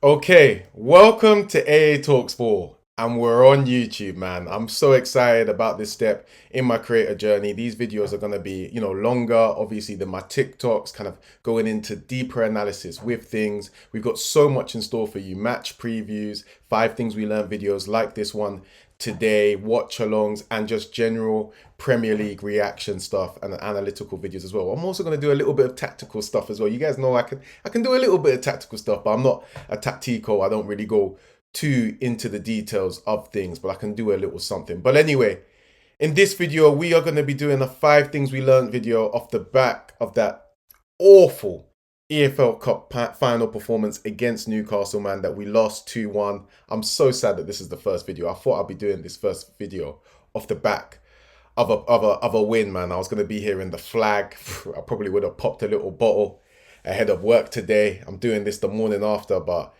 Okay, welcome to AA Talks 4, and we're on YouTube, man. I'm so excited about this step in my creator journey. These videos are going to be, longer, obviously, than my TikToks, kind of going into deeper analysis with things. We've got so much in store for you. Match previews, 5 things we learned videos like this one today, watch alongs, and just general Premier League reaction stuff and analytical videos as well. I'm also going to do a little bit of tactical stuff as well. You guys know I can do a little bit of tactical stuff, but I'm not a tactico. I don't really go too into the details of things, but I can do a little something. But anyway, in this video, we are going to be doing a 5 things we learned video off the back of that awful EFL Cup final performance against Newcastle, man, that we lost 2-1. I'm so sad that this is the first video. I thought I'd be doing this first video off the back of a win, man. I was going to be here in the flag. I probably would have popped a little bottle ahead of work today. I'm doing this the morning after, but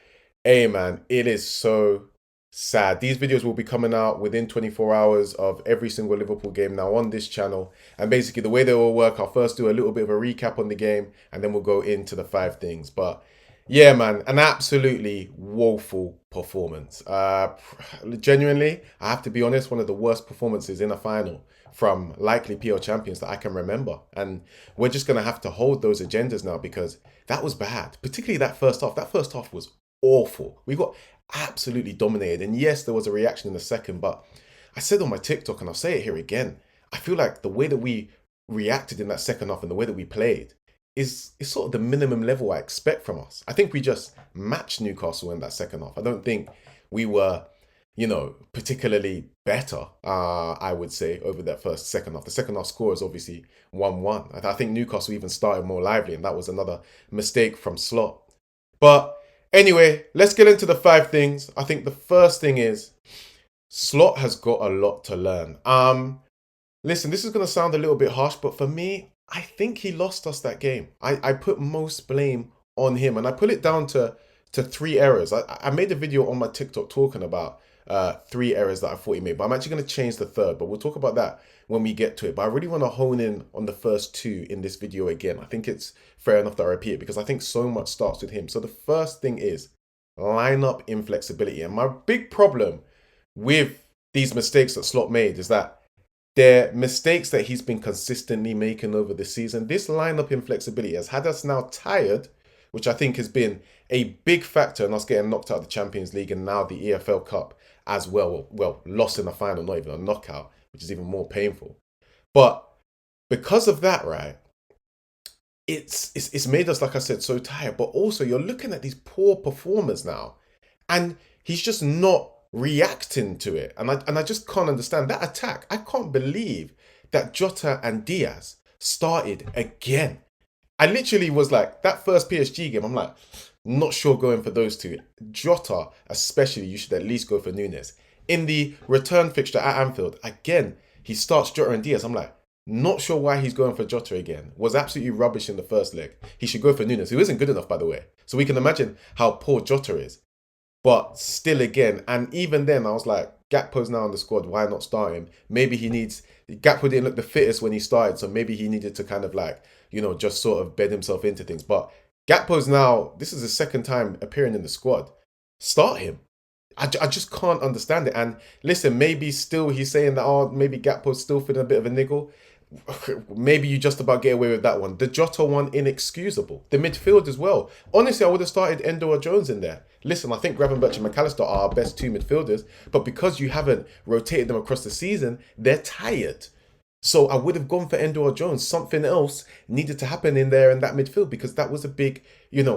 hey, man, it is so sad. These videos will be coming out within 24 hours of every single Liverpool game now on this channel. And basically, the way they will work, I'll first do a little bit of a recap on the game, and then we'll go into the 5 things. But yeah, man, an absolutely woeful performance. Genuinely, I have to be honest, one of the worst performances in a final from likely PL champions that I can remember. And we're just going to have to hold those agendas now because that was bad, particularly that first half. That first half was awful. We got absolutely dominated. And yes, there was a reaction in the second, but I said on my TikTok, and I'll say it here again, I feel like the way that we reacted in that second half and the way that we played is sort of the minimum level I expect from us. I think we just matched Newcastle in that second half. I don't think we were, particularly better, I would say, over that second half. The second half score is obviously 1-1. I think Newcastle even started more lively, and that was another mistake from Slot. But anyway, let's get into the 5 things. I think the first thing is Slot has got a lot to learn. Listen, this is going to sound a little bit harsh, but for me, I think he lost us that game. I put most blame on him, and I put it down to 3 errors. I made a video on my TikTok talking about 3 errors that I thought he made, but I'm actually going to change the third, but we'll talk about that when we get to it. But I really want to hone in on the first 2 in this video again. I think it's fair enough that I repeat it because I think so much starts with him. So the first thing is lineup inflexibility. And my big problem with these mistakes that Slot made is that they're mistakes that he's been consistently making over the season. This lineup inflexibility has had us now tired, which I think has been a big factor in us getting knocked out of the Champions League and now the EFL Cup as well. Well, lost in the final, not even a knockout, which is even more painful. But because of that, right, it's made us, like I said, so tired. But also, you're looking at these poor performers now, and he's just not reacting to it. And I just can't understand that attack. I can't believe that Jota and Diaz started again. I literally was like, that first PSG game, I'm like, not sure going for those two. Jota, especially, you should at least go for Nunes. In the return fixture at Anfield, again, he starts Jota and Diaz. I'm like, not sure why he's going for Jota again. Was absolutely rubbish in the first leg. He should go for Nunes, who isn't good enough, by the way. So we can imagine how poor Jota is. But still, again, and even then, I was like, Gakpo's now on the squad. Why not start him? Maybe he needs. Gakpo didn't look the fittest when he started, so maybe he needed to kind of like, just sort of bed himself into things. But Gakpo's now, this is his second time appearing in the squad. Start him. I just can't understand it. And listen, maybe still he's saying that, oh, maybe Gakpo's still feeling a bit of a niggle. Maybe you just about get away with that one. The Jota one, inexcusable. The midfield as well. Honestly, I would have started Endo or Jones in there. Listen, I think Gravenberch and McAllister are our best 2 midfielders, but because you haven't rotated them across the season, they're tired. So I would have gone for Endo or Jones. Something else needed to happen in there in that midfield because that was a big,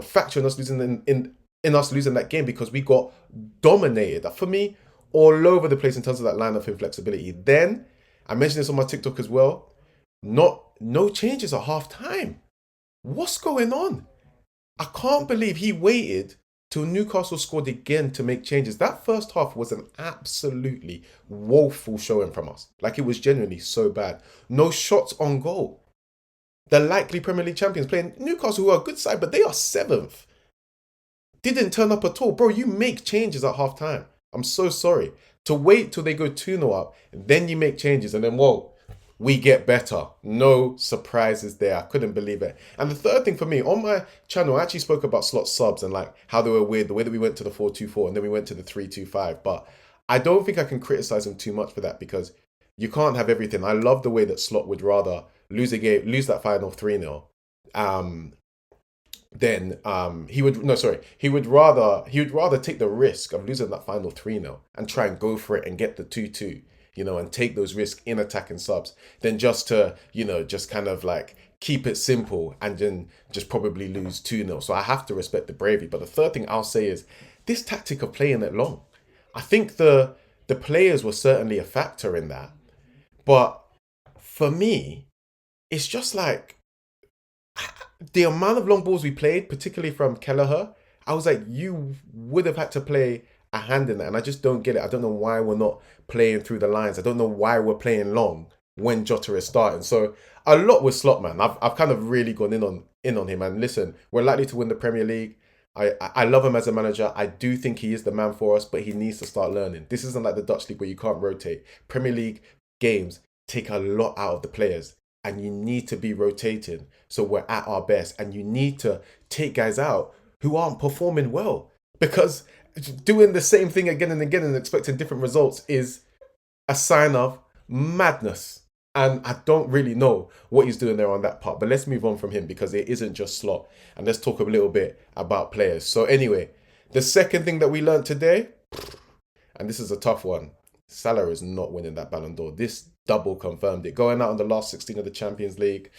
factor in us losing in us losing that game because we got dominated. For me, all over the place in terms of that line of inflexibility. Then I mentioned this on my TikTok as well. No changes at half time. What's going on? I can't believe he waited till Newcastle scored again to make changes. That first half was an absolutely woeful showing from us. Like, it was genuinely so bad. No shots on goal. The likely Premier League champions playing Newcastle, who are a good side, but they are 7th. Didn't turn up at all. Bro, you make changes at half time. I'm so sorry. To wait till they go 2-0 up, then you make changes, and then, whoa, we get better. No surprises there. I couldn't believe it. And the third thing for me, on my channel, I actually spoke about slot subs and like how they were weird, the way that we went to the 4-2-4 and then we went to the 3-2-5. But I don't think I can criticize him too much for that because you can't have everything. I love the way that Slot would rather lose a game, lose that final 3-0. Then he would no sorry he would rather take the risk of losing that final 3-0 and try and go for it and get the 2-2, and take those risks in attacking subs than just to just kind of like keep it simple and then just probably lose 2-0. So I have to respect the bravery. But the third thing I'll say is this tactic of playing it long. I think the players were certainly a factor in that, but for me it's just like the amount of long balls we played, particularly from Kelleher, I was like, you would have had to play a hand in that. And I just don't get it. I don't know why we're not playing through the lines. I don't know why we're playing long when Jota is starting. So a lot with Slot, man. I've kind of really gone in on him. And listen, we're likely to win the Premier League. I love him as a manager. I do think he is the man for us, but he needs to start learning. This isn't like the Dutch League where you can't rotate. Premier League games take a lot out of the players. And you need to be rotating so we're at our best. And you need to take guys out who aren't performing well. Because doing the same thing again and again and expecting different results is a sign of madness. And I don't really know what he's doing there on that part. But let's move on from him because it isn't just Slot. And let's talk a little bit about players. So anyway, the second thing that we learned today, and this is a tough one, Salah is not winning that Ballon d'Or. This double confirmed it. Going out on the last 16 of the Champions League,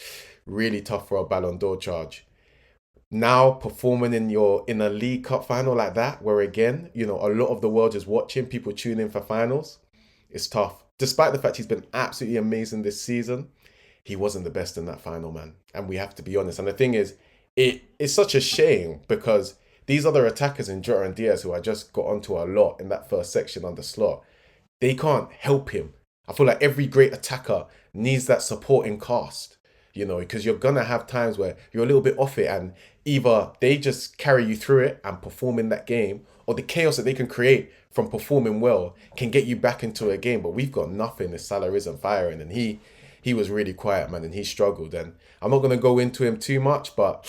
really tough for a Ballon d'Or charge. Now performing in a League Cup final like that, where again, a lot of the world is watching, people tune in for finals, it's tough. Despite the fact he's been absolutely amazing this season, he wasn't the best in that final, man. And we have to be honest. And the thing is, it's such a shame because these other attackers in Jota and Diaz, who I just got onto a lot in that first section under Slot, they can't help him. I feel like every great attacker needs that supporting cast, because you're going to have times where you're a little bit off it and either they just carry you through it and perform in that game, or the chaos that they can create from performing well can get you back into a game. But we've got nothing if Salah isn't firing, and he was really quiet, man, and he struggled. And I'm not going to go into him too much, but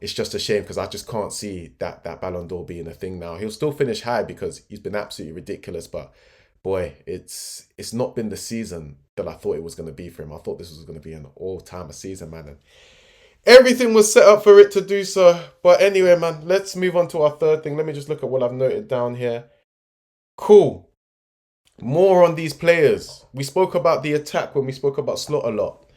it's just a shame because I just can't see that Ballon d'Or being a thing now. He'll still finish high because he's been absolutely ridiculous, but boy, it's not been the season that I thought it was going to be for him. I thought this was going to be an all-timer season, man. And everything was set up for it to do so. But anyway, man, let's move on to our third thing. Let me just look at what I've noted down here. Cool. More on these players. We spoke about the attack when we spoke about Slot a lot.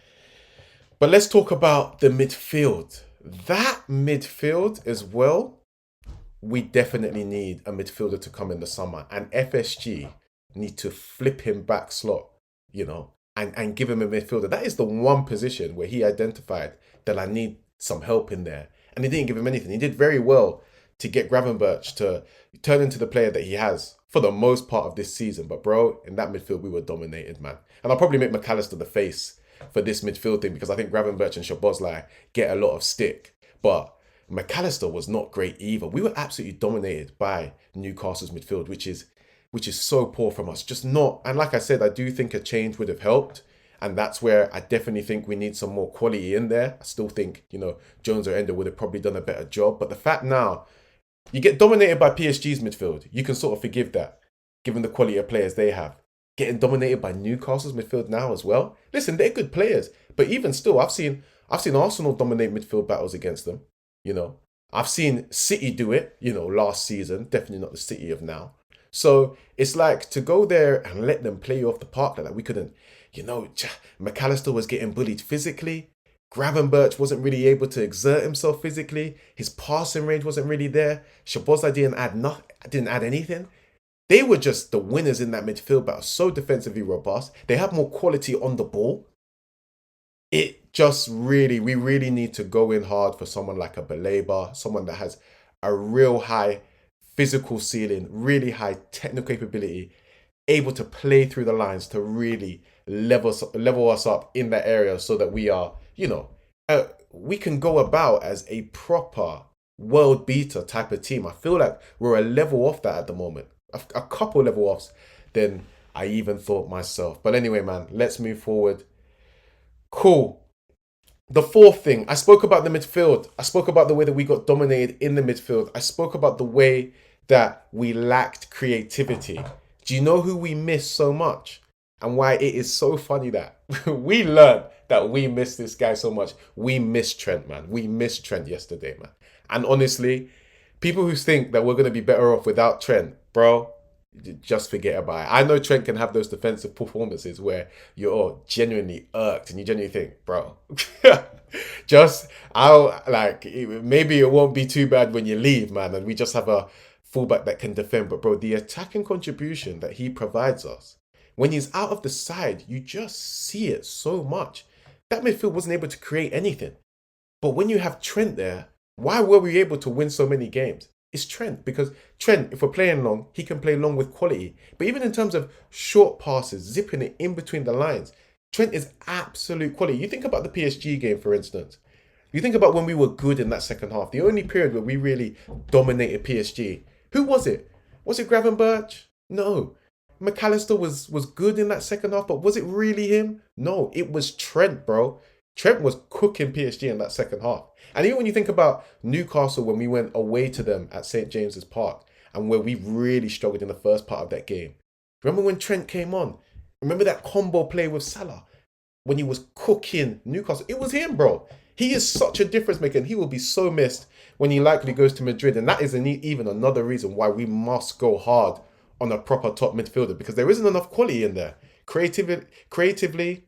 But let's talk about the midfield. That midfield as well, we definitely need a midfielder to come in the summer. And FSG need to flip him back Slot, and give him a midfielder. That is the one position where he identified that I need some help in there. And he didn't give him anything. He did very well to get Gravenberch to turn into the player that he has for the most part of this season. But bro, in that midfield, we were dominated, man. And I'll probably make McAllister the face for this midfield thing because I think Gravenberch and Szoboszlai get a lot of stick. But McAllister was not great either. We were absolutely dominated by Newcastle's midfield, which is so poor from us. Just not, and like I said, I do think a change would have helped. And that's where I definitely think we need some more quality in there. I still think, Jones or Ender would have probably done a better job. But the fact now, you get dominated by PSG's midfield. You can sort of forgive that, given the quality of players they have. Getting dominated by Newcastle's midfield now as well. Listen, they're good players. But even still, I've seen Arsenal dominate midfield battles against them. I've seen City do it, last season. Definitely not the City of now. So it's like to go there and let them play you off the park like that. We couldn't, McAllister was getting bullied physically. Gravenberch wasn't really able to exert himself physically. His passing range wasn't really there. Szoboszlai didn't add anything. They were just the winners in that midfield battle. So defensively robust. They have more quality on the ball. It just we really need to go in hard for someone like a Baleba, someone that has a real high physical ceiling, really high technical capability, able to play through the lines to really level us up in that area so that we are, we can go about as a proper world beater type of team. I feel like we're a level off that at the moment. A couple level offs than I even thought myself. But anyway, man, let's move forward. Cool. The fourth thing, I spoke about the midfield. I spoke about the way that we got dominated in the midfield. I spoke about the way that we lacked creativity. Do you know who we missed so much? And why it is so funny that we learned that we missed this guy so much. We missed Trent, man. We missed Trent yesterday, man. And honestly, people who think that we're going to be better off without Trent, bro, just forget about it. I know Trent can have those defensive performances where you're genuinely irked and you genuinely think, bro, just I'll like maybe it won't be too bad when you leave, man, and we just have a fullback that can defend. But bro, the attacking contribution that he provides us when he's out of the side, you just see it so much. That midfield wasn't able to create anything. But when you have Trent there, why were we able to win so many games? It's Trent, because Trent, if we're playing long, he can play long with quality. But even in terms of short passes, zipping it in between the lines, Trent is absolute quality. You think about the PSG game, for instance. You think about when we were good in that second half. The only period where we really dominated PSG. Who was it? Was it Gravenberch? No. McAllister was good in that second half, but was it really him? No, it was Trent, bro. Trent was cooking PSG in that second half. And even when you think about Newcastle, when we went away to them at St. James's Park, and where we really struggled in the first part of that game. Remember when Trent came on? Remember that combo play with Salah? When he was cooking Newcastle? It was him, bro. He is such a difference maker, and he will be so missed when he likely goes to Madrid. And that is even another reason why we must go hard on a proper top midfielder, because there isn't enough quality in there. Creatively,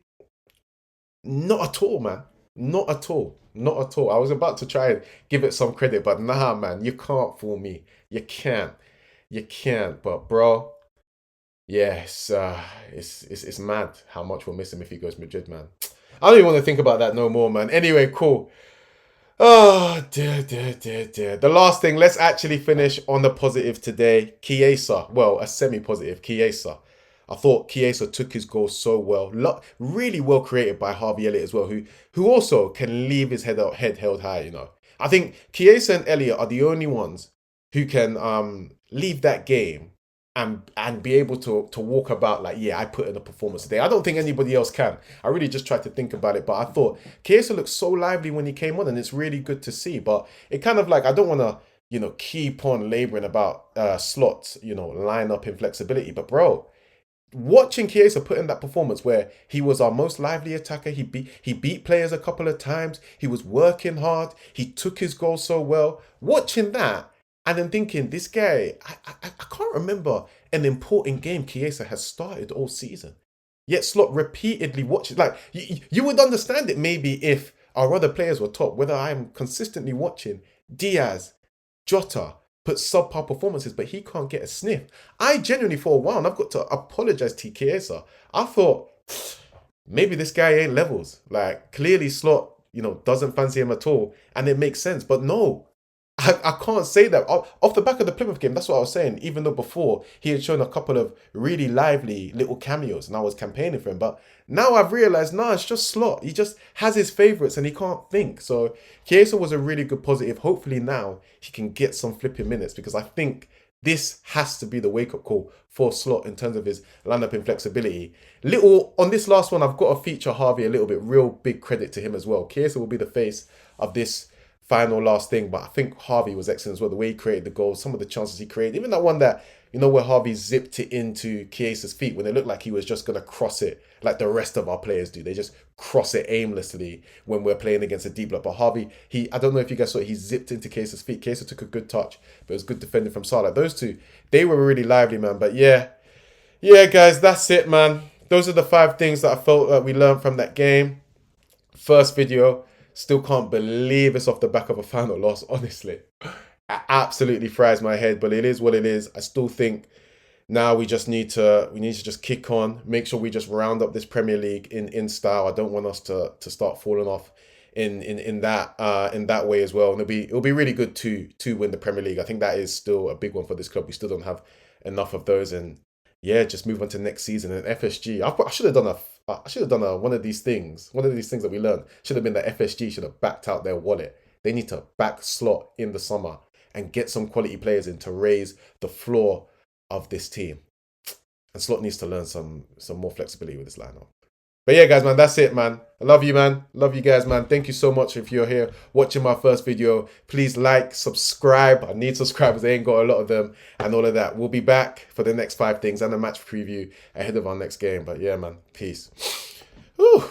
not at all, man. Not at all. Not at all. I was about to try and give it some credit, but nah, man, you can't fool me. You can't. You can't. But bro, yes, it's mad how much we'll miss him if he goes Madrid, man. I don't even want to think about that no more, man. Anyway, cool. Oh, dear, dear, dear, dear. The last thing, let's actually finish on the positive today. Chiesa. Well, a semi-positive. Chiesa. I thought Chiesa took his goal so well. Really well created by Harvey Elliott as well, who also can leave his head held high, you know. I think Chiesa and Elliott are the only ones who can leave that game and be able to walk about like, yeah, I put in a performance today. I don't think anybody else can. I really just tried to think about it, but I thought Chiesa looked so lively when he came on, and it's really good to see. But it kind of like, I don't want to, keep on laboring about slots, line up inflexibility. But bro, watching Chiesa put in that performance where he was our most lively attacker, he beat players a couple of times, he was working hard, he took his goal so well. Watching that, and then thinking, this guy, I can't remember an important game Chiesa has started all season. Yet Slot repeatedly watches. Like, you would understand it maybe if our other players were top, whether I'm consistently watching Diaz, Jota, put subpar performances, but he can't get a sniff. I genuinely, for a while, and I've got to apologize to Chiesa, I thought, maybe this guy ain't levels. Like, clearly Slot, doesn't fancy him at all, and it makes sense. But no, I can't say that. Off the back of the Plymouth game, that's what I was saying, even though before he had shown a couple of really lively little cameos and I was campaigning for him. But now I've realised, nah, it's just Slot. He just has his favourites and he can't think. So Chiesa was a really good positive. Hopefully now he can get some flipping minutes, because I think this has to be the wake-up call for Slot in terms of his line-up inflexibility. On this last one, I've got to feature Harvey a little bit. Real big credit to him as well. Chiesa will be the face of this final last thing, but I think Harvey was excellent as well. The way he created the goals, some of the chances he created, even that one that, where Harvey zipped it into Chiesa's feet when it looked like he was just going to cross it like the rest of our players do. They just cross it aimlessly when we're playing against a deep block. But Harvey, I don't know if you guys saw it, he zipped into Chiesa's feet. Chiesa took a good touch, but it was good defending from Salah. Those two, they were really lively, man. But yeah, guys, that's it, man. Those are the 5 things that I felt that we learned from that game. First video. Still can't believe it's off the back of a final loss, honestly. It absolutely fries my head, but it is what it is. I still think now we need to just kick on, make sure we just round up this Premier League in style. I don't want us to start falling off in that way as well. And it'll be really good to win the Premier League. I think that is still a big one for this club. We still don't have enough of those, and yeah, just move on to next season. And FSG, I should have done one of these things. One of these things that we learned should have been that FSG should have backed out their wallet. They need to back Slot in the summer and get some quality players in to raise the floor of this team. And Slot needs to learn some more flexibility with this lineup. But yeah, guys, man, that's it, man. I love you, man. Love you guys, man. Thank you so much if you're here watching my first video. Please like, subscribe. I need subscribers. I ain't got a lot of them and all of that. We'll be back for the next 5 things and a match preview ahead of our next game. But yeah, man, peace. Whew.